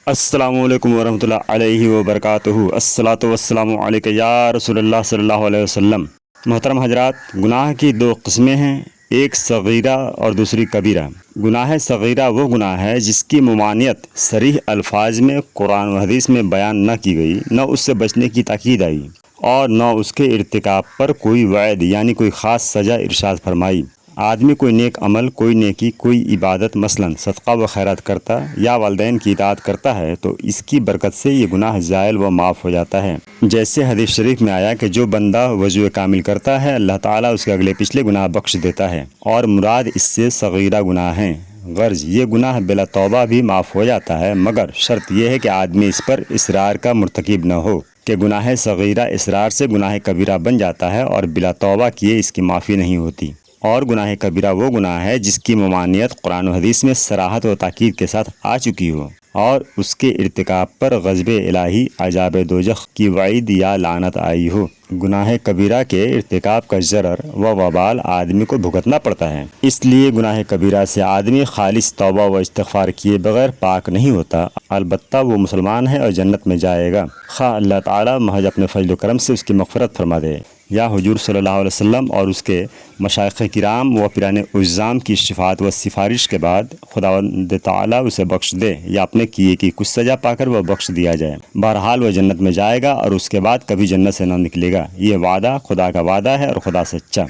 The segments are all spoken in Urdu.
السلام علیکم ورحمۃ اللہ علیہ وبرکاتہ۔ الصلاۃ والسلام علیک یا رسول اللہ صلی اللہ علیہ وسلم۔ محترم حضرات، گناہ کی دو قسمیں ہیں، ایک صغیرہ اور دوسری کبیرہ۔ گناہ صغیرہ وہ گناہ ہے جس کی ممانعت صریح الفاظ میں قرآن و حدیث میں بیان نہ کی گئی، نہ اس سے بچنے کی تاکید آئی، اور نہ اس کے ارتکاب پر کوئی وعید یعنی کوئی خاص سزا ارشاد فرمائی۔ آدمی کوئی نیک عمل، کوئی نیکی، کوئی عبادت، مثلا صدقہ و خیرات کرتا یا والدین کی اطاعت کرتا ہے تو اس کی برکت سے یہ گناہ زائل و معاف ہو جاتا ہے۔ جیسے حدیث شریف میں آیا کہ جو بندہ وضو کامل کرتا ہے اللہ تعالیٰ اس کے اگلے پچھلے گناہ بخش دیتا ہے، اور مراد اس سے صغیرہ گناہ ہیں۔ غرض یہ گناہ بلا توبہ بھی معاف ہو جاتا ہے، مگر شرط یہ ہے کہ آدمی اس پر اصرار کا مرتکب نہ ہو، کہ گناہ صغیرہ اصرار سے گناہ کبیرہ بن جاتا ہے اور بلا توبہ کیے اس کی معافی نہیں ہوتی۔ اور گناہ کبیرہ وہ گناہ ہے جس کی ممانعت قرآن و حدیث میں صراحت و تاکید کے ساتھ آ چکی ہو، اور اس کے ارتکاب پر غضب الہی، عذاب دوزخ کی وعید یا لعنت آئی ہو۔ گناہ کبیرہ کے ارتکاب کا ضرر و وبال آدمی کو بھگتنا پڑتا ہے، اس لیے گناہ کبیرہ سے آدمی خالص توبہ و استغفار کیے بغیر پاک نہیں ہوتا، البتہ وہ مسلمان ہے اور جنت میں جائے گا، خواہ اللہ تعالیٰ محض اپنے فضل و کرم سے اس کی مغفرت فرما دے، یا حضور صلی اللہ علیہ وسلم اور اس کے مشائخ کرام و پیران اعظام کی شفاعت و سفارش کے بعد خداوند تعالیٰ اسے بخش دے، یا اپنے کیے کی کچھ سزا پا کر وہ بخش دیا جائے۔ بہرحال وہ جنت میں جائے گا اور اس کے بعد کبھی جنت سے نہ نکلے گا۔ یہ وعدہ خدا کا وعدہ ہے، اور خدا سچا،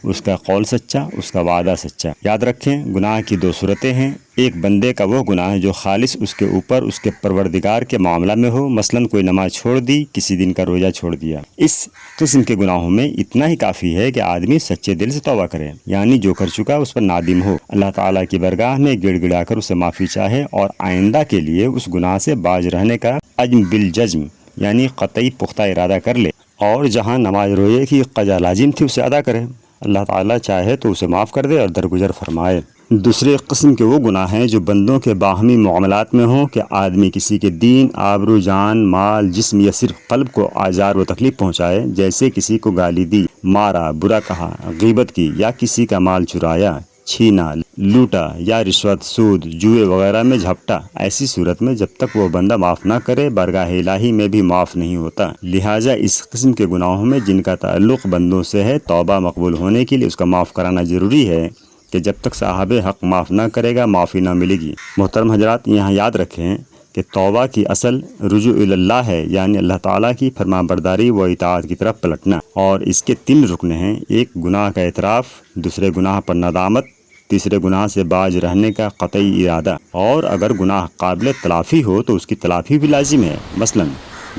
اس کا قول سچا، اس کا وعدہ سچا۔ یاد رکھیں، گناہ کی دو صورتیں ہیں، ایک بندے کا وہ گناہ جو خالص اس کے اوپر اس کے پروردگار کے معاملہ میں ہو، مثلا کوئی نماز چھوڑ دی، کسی دن کا روزہ چھوڑ دیا۔ اس قسم کے گناہوں میں اتنا ہی کافی ہے کہ آدمی سچے دل سے توبہ کرے، یعنی جو کر چکا اس پر نادم ہو، اللہ تعالیٰ کی برگاہ میں گڑ گڑا کر اسے معافی چاہے، اور آئندہ کے لیے اس گناہ سے باز رہنے کا عزم بالجزم یعنی قطعی پختہ ارادہ کر لے، اور جہاں نماز روزے کی قضا لازم تھی اسے ادا کرے۔ اللہ تعالیٰ چاہے تو اسے معاف کر دے اور درگزر فرمائے۔ دوسرے قسم کے وہ گناہ ہیں جو بندوں کے باہمی معاملات میں ہوں، کہ آدمی کسی کے دین، آبرو، جان، مال، جسم یا صرف قلب کو آزار و تکلیف پہنچائے، جیسے کسی کو گالی دی، مارا، برا کہا، غیبت کی، یا کسی کا مال چرایا، چھینا، لوٹا، یا رشوت، سود، جوئے وغیرہ میں جھپٹا۔ ایسی صورت میں جب تک وہ بندہ معاف نہ کرے بارگاہ الہی میں بھی معاف نہیں ہوتا۔ لہٰذا اس قسم کے گناہوں میں جن کا تعلق بندوں سے ہے، توبہ مقبول ہونے کے لیے اس کا معاف کرانا ضروری ہے، کہ جب تک صاحب حق معاف نہ کرے گا معافی نہ ملے گی۔ محترم حضرات، یہاں یاد رکھیں کہ توبہ کی اصل رجوع اللہ ہے، یعنی اللہ تعالیٰ کی فرمانبرداری و اطاعت کی طرف پلٹنا، اور اس کے 3 رکن ہیں، ایک گناہ کا اعتراف، دوسرے گناہ پر ندامت، تیسرے گناہ سے باز رہنے کا قطعی ارادہ، اور اگر گناہ قابل تلافی ہو تو اس کی تلافی بھی لازم ہے، مثلا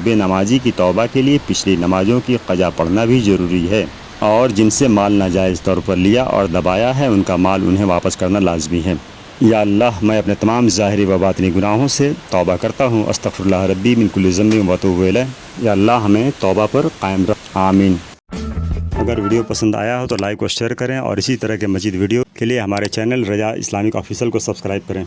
بے نمازی کی توبہ کے لیے پچھلی نمازوں کی قضا پڑھنا بھی ضروری ہے، اور جن سے مال ناجائز طور پر لیا اور دبایا ہے ان کا مال انہیں واپس کرنا لازمی ہے۔ یا اللہ، میں اپنے تمام ظاہری و باطنی گناہوں سے توبہ کرتا ہوں، استغفر اللہ ربی من کل ذنب و اتوب الیہ۔ یا اللہ ہمیں توبہ پر قائم رکھ، آمین۔ اگر ویڈیو پسند آیا ہو تو لائک و شیئر کریں، اور اسی طرح کے مزید ویڈیو کے لیے ہمارے چینل رجا اسلامک آفیشیل کو سبسکرائب کریں۔